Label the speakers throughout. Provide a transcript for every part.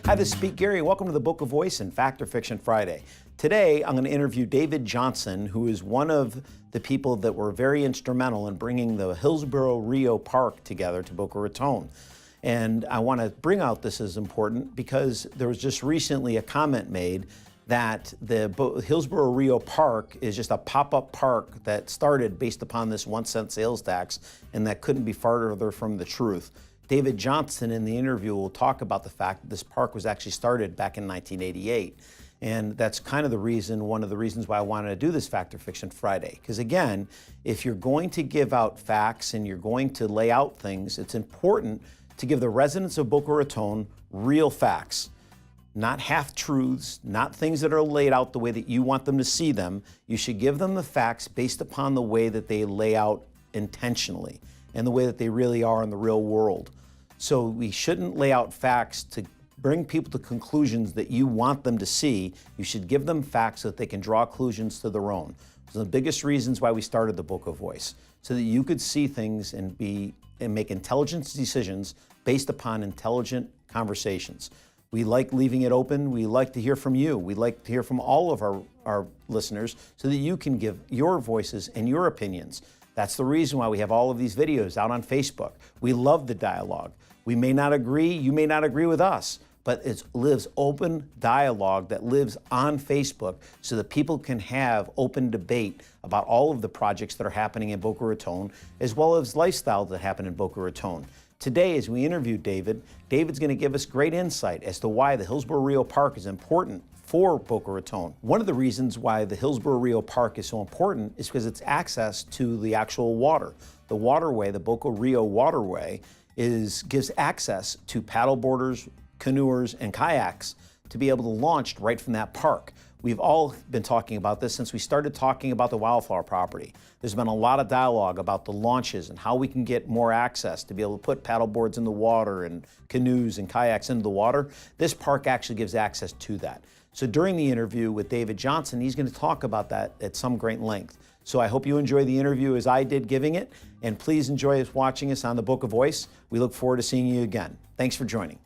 Speaker 1: Hi, this is Pete Gary. Welcome to the Book of Voice and Fact or Fiction Friday. Today, I'm going to interview David Johnson, who is one of the people that were very instrumental in bringing the Hillsborough Rio Park together to Boca Raton. And I want to bring out this as important because there was just recently a comment made that the Hillsborough Rio Park is just a pop-up park that started based upon this 1-cent sales tax, and that couldn't be farther from the truth. David Johnson in the interview will talk about the fact that this park was actually started back in 1988. And that's kind of the reason, one of the reasons why I wanted to do this Fact or Fiction Friday. Because again, if you're going to give out facts and you're going to lay out things, it's important to give the residents of Boca Raton real facts. Not half-truths, not things that are laid out the way that you want them to see them. You should give them the facts based upon the way that they lay out intentionally and the way that they really are in the real world. So we shouldn't lay out facts to bring people to conclusions that you want them to see. You should give them facts so that they can draw conclusions to their own. One of the biggest reasons why we started the Book of Voice, so that you could see things and make intelligent decisions based upon intelligent conversations. We like leaving it open. We like to hear from you. We like to hear from all of our listeners so that you can give your voices and your opinions. That's the reason why we have all of these videos out on Facebook. We love the dialogue. We may not agree, you may not agree with us, but it lives open dialogue that lives on Facebook so that people can have open debate about all of the projects that are happening in Boca Raton, as well as lifestyles that happen in Boca Raton. Today, as we interview David, David's going to give us great insight as to why the Hillsborough Rio Park is important for Boca Raton. One of the reasons why the Hillsborough Rio Park is so important is because it's access to the actual water. The waterway, the Boca Rio waterway, gives access to paddleboarders, canoers, and kayaks to be able to launch right from that park. We've all been talking about this since we started talking about the Wildflower property. There's been a lot of dialogue about the launches and how we can get more access to be able to put paddleboards in the water and canoes and kayaks into the water. This park actually gives access to that. So during the interview with David Johnson, he's going to talk about that at some great length. So I hope you enjoy the interview as I did giving it, and please enjoy watching us on the Book of Voice. We look forward to seeing you again. Thanks for joining.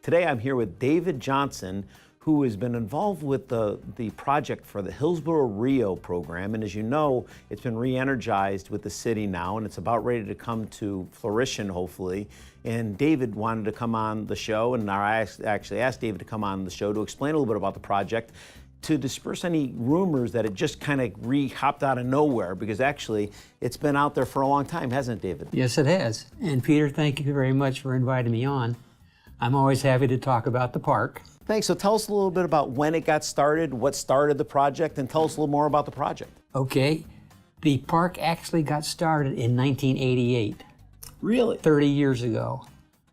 Speaker 1: Today I'm here with David Johnson, who has been involved with the project for the Hillsborough Rio program. And as you know, it's been re-energized with the city now, and it's about ready to come to fruition, hopefully. And David wanted to come on the show, and I actually asked David to come on the show to explain a little bit about the project, to disperse any rumors that it just kind of hopped out of nowhere, because actually it's been out there for a long time, hasn't it, David?
Speaker 2: Yes, it has. And Peter, thank you very much for inviting me on. I'm always happy to talk about the park.
Speaker 1: Thanks. So tell us a little bit about when it got started, what started the project, and tell us a little more about the project.
Speaker 2: Okay. The park actually got started in 1988.
Speaker 1: Really?
Speaker 2: 30 years ago.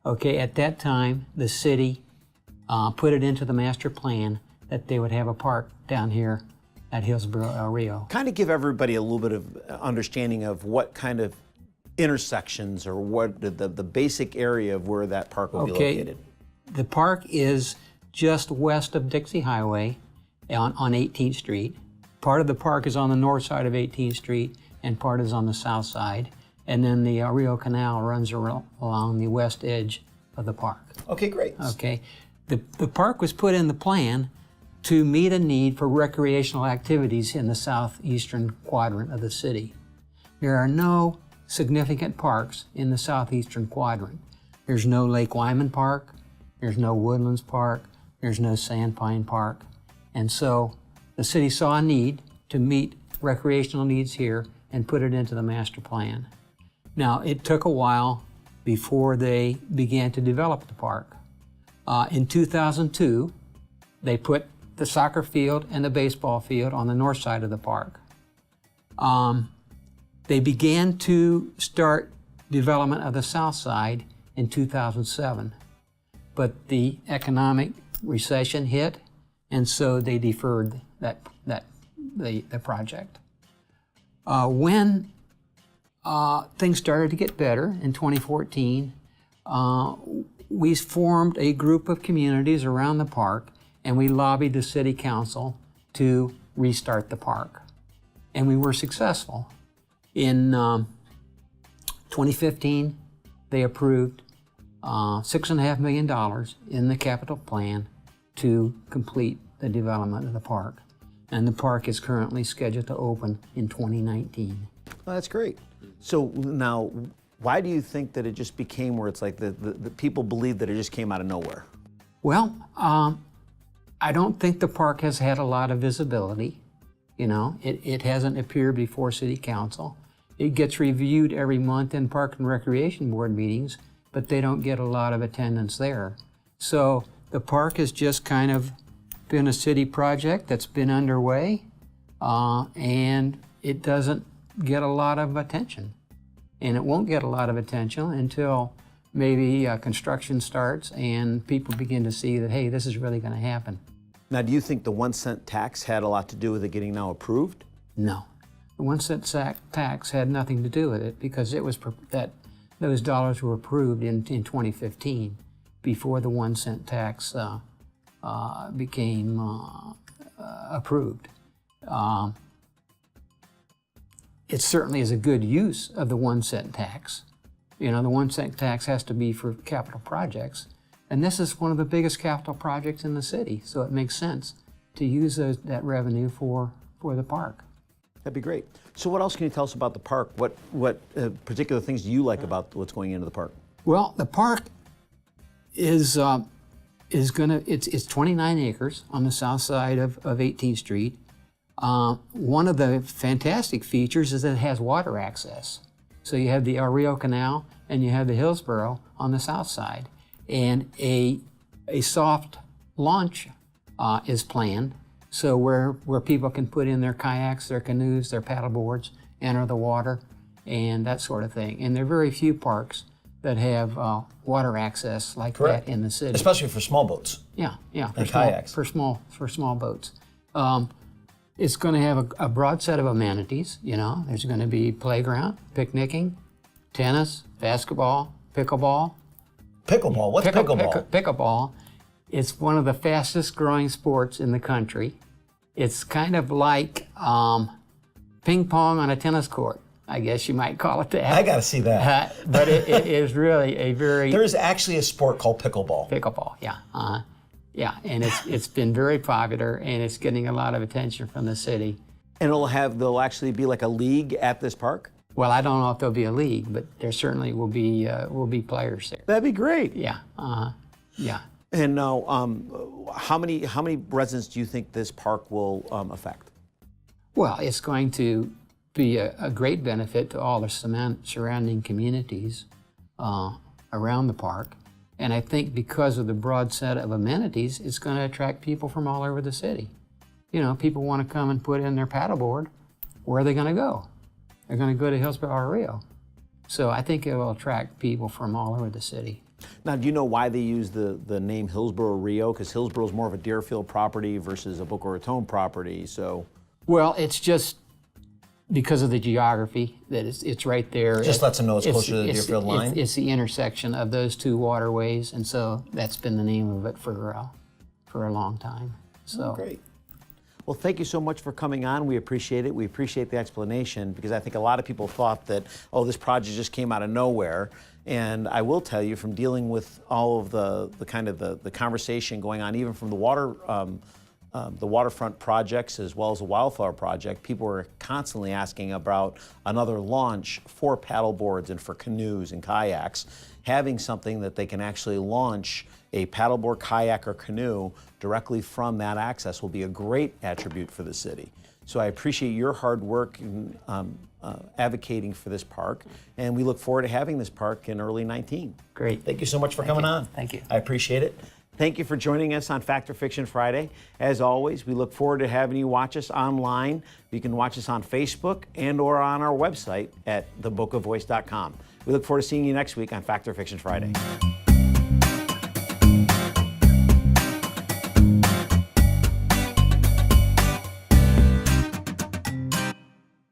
Speaker 2: Okay, at that time, the city put it into the master plan that they would have a park down here at Hillsborough Rio.
Speaker 1: Kind of give everybody a little bit of understanding of what kind of intersections or what the basic area of where that park will be located.
Speaker 2: The park is just west of Dixie Highway on 18th Street. Part of the park is on the north side of 18th Street and part is on the south side. And then the Rio Canal runs along the west edge of the park.
Speaker 1: Okay, great.
Speaker 2: Okay. The park was put in the plan to meet a need for recreational activities in the southeastern quadrant of the city. There are no significant parks in the southeastern quadrant. There's no Lake Wyman Park, there's no Woodlands Park, there's no Sandpine Park. And so the city saw a need to meet recreational needs here and put it into the master plan. Now, it took a while before they began to develop the park. In 2002, they put the soccer field and the baseball field on the north side of the park. They began to start development of the south side in 2007, but the economic recession hit, and so they deferred the project. When things started to get better in 2014, we formed a group of communities around the park, and we lobbied the city council to restart the park. And we were successful. In 2015, they approved $6.5 million in the capital plan to complete the development of the park. And the park is currently scheduled to open in 2019.
Speaker 1: Well, that's great. So now, why do you think that it just became where it's like the people believe that it just came out of nowhere?
Speaker 2: Well, I don't think the park has had a lot of visibility. You know, it hasn't appeared before City Council. It gets reviewed every month in Park and Recreation Board meetings, but they don't get a lot of attendance there. So the park has just kind of been a city project that's been underway, and it doesn't get a lot of attention. And it won't get a lot of attention until maybe construction starts and people begin to see that, hey, this is really going to happen.
Speaker 1: Now, do you think the 1 cent tax had a lot to do with it getting now approved?
Speaker 2: No. The 1 cent tax had nothing to do with it because it was that those dollars were approved in 2015 before the 1 cent tax became approved. It certainly is a good use of the 1 cent tax. You know, the 1 cent tax has to be for capital projects. And this is one of the biggest capital projects in the city, so it makes sense to use that revenue for the park.
Speaker 1: That'd be great. So what else can you tell us about the park? What particular things do you like about what's going into the park?
Speaker 2: Well, the park is it's 29 acres on the south side of 18th Street. One of the fantastic features is that it has water access. So you have the El Rio Canal and you have the Hillsborough on the south side. And a soft launch is planned, so where people can put in their kayaks, their canoes, their paddle boards, enter the water, and that sort of thing. And there are very few parks that have water access like
Speaker 1: Correct.
Speaker 2: that in the city.
Speaker 1: Especially for small boats.
Speaker 2: Yeah.
Speaker 1: And kayaks.
Speaker 2: For small boats. It's going to have a broad set of amenities. You know, there's going to be playground, picnicking, tennis, basketball, pickleball.
Speaker 1: Pickleball? What's pickleball?
Speaker 2: Pickleball. It's one of the fastest growing sports in the country. It's kind of like ping pong on a tennis court. I guess you might call it that.
Speaker 1: I got to see that.
Speaker 2: But it is really a very...
Speaker 1: There is actually a sport called pickleball.
Speaker 2: Pickleball, yeah. Yeah, and it's been very popular, and it's getting a lot of attention from the city.
Speaker 1: And there'll actually be like a league at this park?
Speaker 2: Well, I don't know if there'll be a league, but there certainly will be players there.
Speaker 1: That'd be great.
Speaker 2: Yeah, yeah.
Speaker 1: And now, how many residents do you think this park will affect?
Speaker 2: Well, it's going to be a great benefit to all the surrounding communities around the park. And I think because of the broad set of amenities, it's going to attract people from all over the city. You know, people want to come and put in their paddleboard. Where are they going to go? They're going to go to Hillsborough or Rio. So I think it will attract people from all over the city.
Speaker 1: Now, do you know why they use the name Hillsborough Rio? Because Hillsborough is more of a Deerfield property versus a Boca Raton property, so...
Speaker 2: Well, it's just because of the geography that it's right there.
Speaker 1: Just lets them know it's closer to the Deerfield line?
Speaker 2: It's the intersection of those two waterways, and so that's been the name of it for a long time. So.
Speaker 1: Great. Well, thank you so much for coming on. We appreciate it. We appreciate the explanation because I think a lot of people thought that, oh, this project just came out of nowhere. And I will tell you from dealing with all of the kind of the conversation going on, even from the waterfront projects as well as the wildflower project, people were constantly asking about another launch for paddle boards and for canoes and kayaks, having something that they can actually launch a paddleboard, kayak, or canoe directly from that access will be a great attribute for the city. So I appreciate your hard work in advocating for this park, and we look forward to having this park in early 19.
Speaker 2: Great.
Speaker 1: Thank you so much for coming on.
Speaker 2: Thank you.
Speaker 1: I appreciate it. Thank you for joining us on Fact or Fiction Friday. As always, we look forward to having you watch us online. You can watch us on Facebook and or on our website at thebocavoice.com. We look forward to seeing you next week on Fact or Fiction Friday.